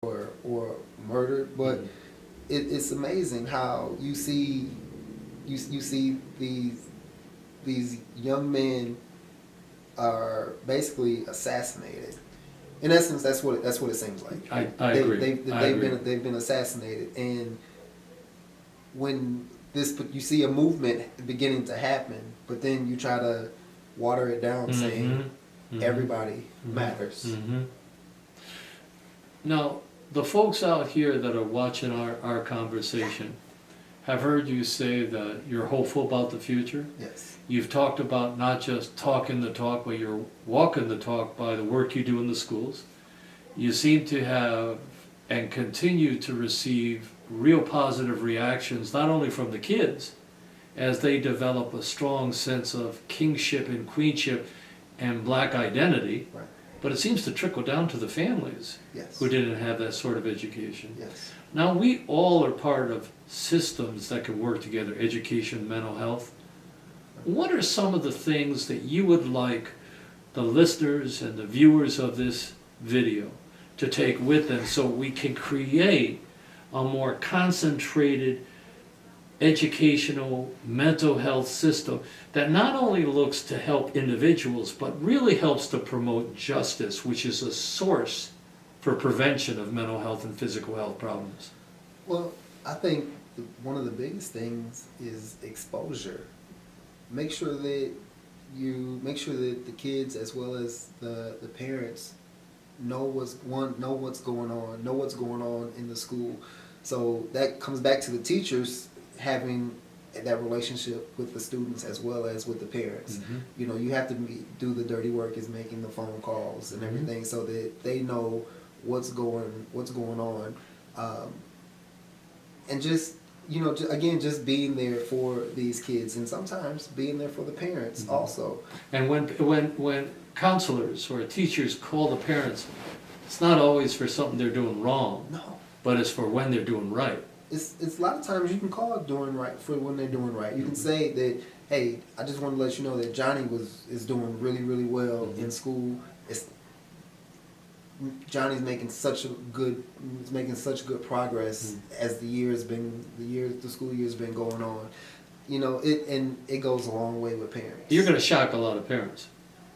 or murdered. But it's amazing how you see these young men are basically assassinated. In essence, that's what it seems like. I agree. They've been assassinated, and when you see a movement beginning to happen, but then you try to water it down, saying everybody matters. Now, the folks out here that are watching our conversation have heard you say that you're hopeful about the future. Yes. You've talked about not just talking the talk, but you're walking the talk by the work you do in the schools. You seem to have and continue to receive real positive reactions, not only from the kids, as they develop a strong sense of kingship and queenship and black identity, Right. but it seems to trickle down to the families Yes. who didn't have that sort of education. Yes. Now, we all are part of systems that can work together, education, mental health. What are some of the things that you would like the listeners and the viewers of this video to take with them so we can create a more concentrated educational mental health system that not only looks to help individuals but really helps to promote justice, which is a source for prevention of mental health and physical health problems? Well, I think one of the biggest things is exposure. Make sure that the kids as well as the parents know what's going on in the school. So that comes back to the teachers having that relationship with the students as well as with the parents. You know, you have to do the dirty work, is making the phone calls and everything, so that they know what's going on, and just just being there for these kids, and sometimes being there for the parents also. And when counselors or teachers call the parents, it's not always for something they're doing wrong, No, but it's for when they're doing right. it's a lot of times you can call it doing right for when they're doing right. You can say that, hey, I just want to let you know that Johnny is doing really, really well in school. Johnny's making such good progress as the school year's been going on. You know, it goes a long way with parents. You're going to shock a lot of parents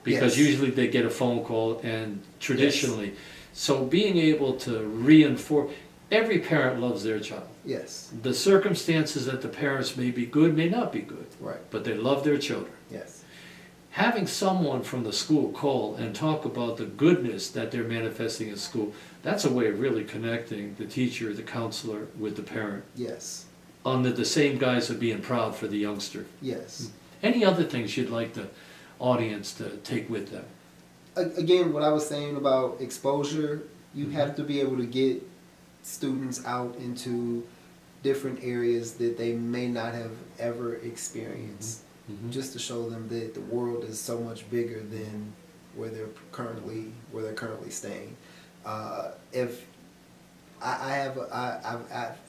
because Yes. usually they get a phone call, and traditionally, so being able to reinforce, every parent loves their child. Yes. The circumstances that the parents may be good may not be good, Right. but they love their children. Yes. Having someone from the school call and talk about the goodness that they're manifesting in school, that's a way of really connecting the teacher, the counselor with the parent Yes. under the same guise of being proud for the youngster. Yes. Any other things you'd like the audience to take with them? Again, what I was saying about exposure, you have to be able to get students out into different areas that they may not have ever experienced, just to show them that the world is so much bigger than where they're currently staying. If I've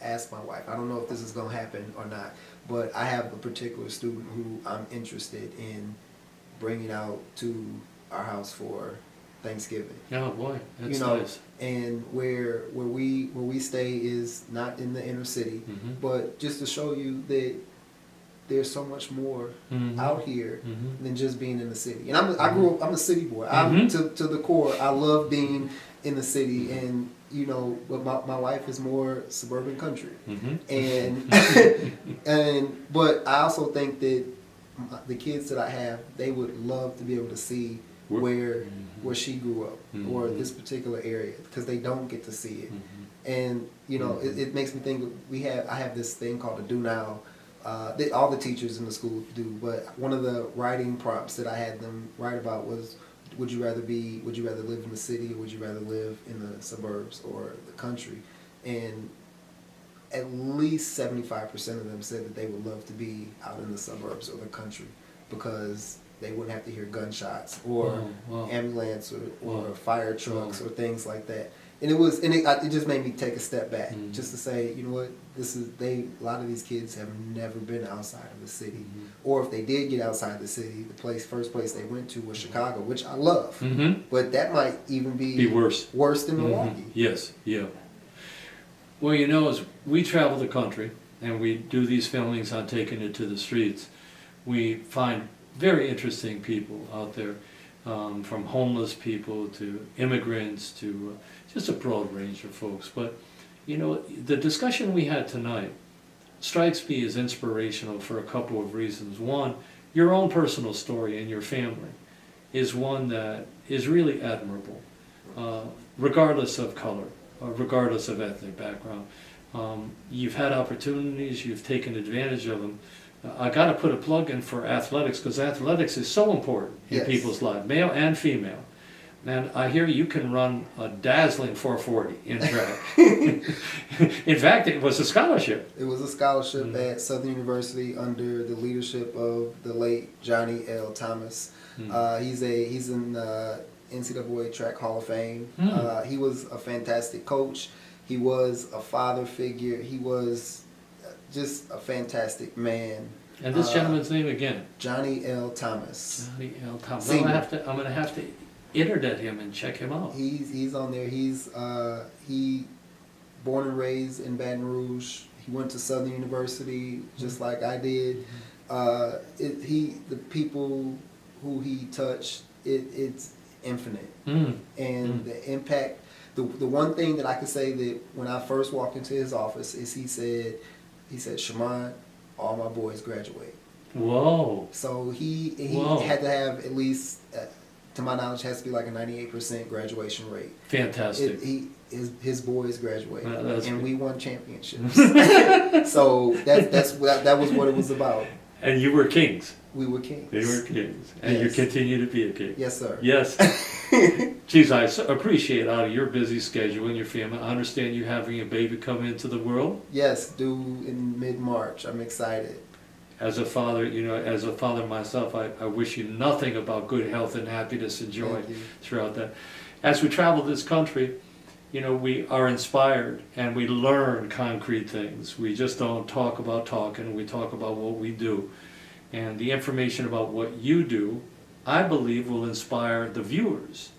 asked my wife, I don't know if this is going to happen or not, but I have a particular student who I'm interested in bringing out to our house for Thanksgiving. Oh boy, that's You know, nice. and where we stay is not in the inner city, but just to show you that there's so much more out here than just being in the city. And I'm a city boy. I'm to the core. I love being in the city, and but my wife is more suburban country, and but I also think that the kids that I have, they would love to be able to see where she grew up, or this particular area, because they don't get to see it. And it makes me think I have this thing called a do now, that all the teachers in the school do, but one of the writing prompts that I had them write about was, would you rather live in the city, or would you rather live in the suburbs or the country? And at least 75% of them said that they would love to be out in the suburbs or the country, because they wouldn't have to hear gunshots or ambulance or fire trucks or things like that. And it just made me take a step back, just to say, you know what, a lot of these kids have never been outside of the city, or if they did get outside the city, the first place they went to was Chicago, which I love, but that might even be worse than Milwaukee. Yes, yeah. Well, you know, as we travel the country and we do these filmings on taking it to the streets, we find very interesting people out there, from homeless people to immigrants to just a broad range of folks. But, you know, the discussion we had tonight strikes me as inspirational for a couple of reasons. One, your own personal story and your family is one that is really admirable, regardless of color, regardless of ethnic background. You've had opportunities, you've taken advantage of them. I got to put a plug in for athletics, because athletics is so important in Yes. people's lives, male and female. And I hear you can run a dazzling 440 in track. In fact, it was a scholarship. It was a scholarship at Southern University under the leadership of the late Johnny L. Thomas. He's in the NCAA Track Hall of Fame. He was a fantastic coach. He was a father figure. He was just a fantastic man. And this gentleman's name again? Johnny L. Thomas. Johnny L. Thomas. Senior. I'm gonna have to internet him and check him out. He's on there. He born and raised in Baton Rouge. He went to Southern University just like I did. The people who he touched, it's infinite. And the impact. The one thing that I could say that when I first walked into his office is he said, Shaman, all my boys graduate. Whoa. So he Whoa. had to have at least, to my knowledge, has to be like a 98% graduation rate. Fantastic. His boys graduated, That's and great. we won championships. So that was what it was about. And you were kings. We were kings. You were kings. And you Yes. continue to be a king. Yes, sir. Yes. Geez, I appreciate out of your busy schedule and your family. I understand you having a baby come into the world. Yes, due in mid-March. I'm excited. As a father, as a father myself, I wish you nothing about good health and happiness and joy Thank you. throughout that. As we travel this country, we are inspired and we learn concrete things. We just don't talk about talking, we talk about what we do. And the information about what you do, I believe, will inspire the viewers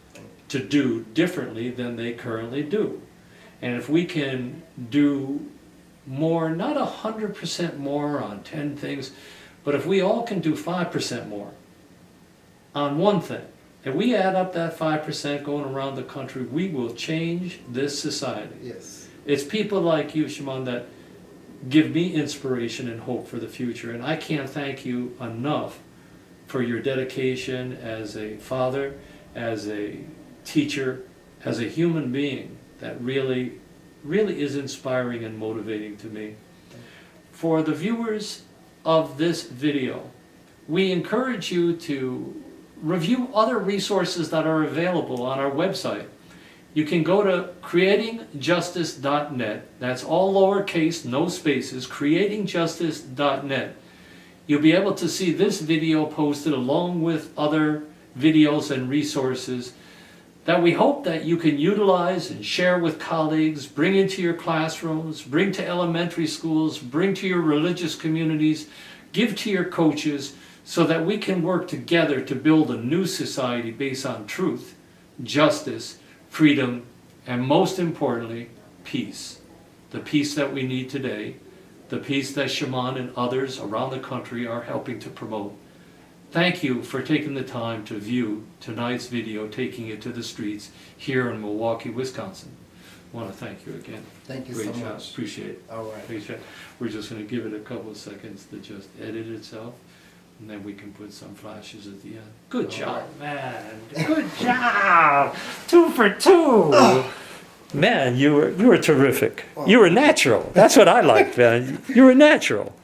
to do differently than they currently do. And if we can do more, not 100% more on 10 things, but if we all can do 5% more on one thing, and we add up that 5% going around the country, we will change this society. Yes. It's people like you, Shaman, that give me inspiration and hope for the future. And I can't thank you enough for your dedication as a father, as a teacher, as a human being that really is inspiring and motivating to me. For the viewers of this video, we encourage you to review other resources that are available on our website. You can go to creatingjustice.net. That's all lowercase, no spaces, creatingjustice.net. You'll be able to see this video posted along with other videos and resources that we hope that you can utilize and share with colleagues, bring into your classrooms, bring to elementary schools, bring to your religious communities, give to your coaches, so that we can work together to build a new society based on truth, justice, freedom, and most importantly, peace. The peace that we need today, the peace that Shaman and others around the country are helping to promote. Thank you for taking the time to view tonight's video, taking it to the streets here in Milwaukee, Wisconsin. I want to thank you again. Thank you Great so job. much. Appreciate it. All right. Appreciate it. We're just going to give it a couple of seconds to just edit itself, and then we can put some flashes at the end. Good job, man. Good job. 2 for 2. Man, you were terrific. You were natural. That's what I liked, man. You were natural.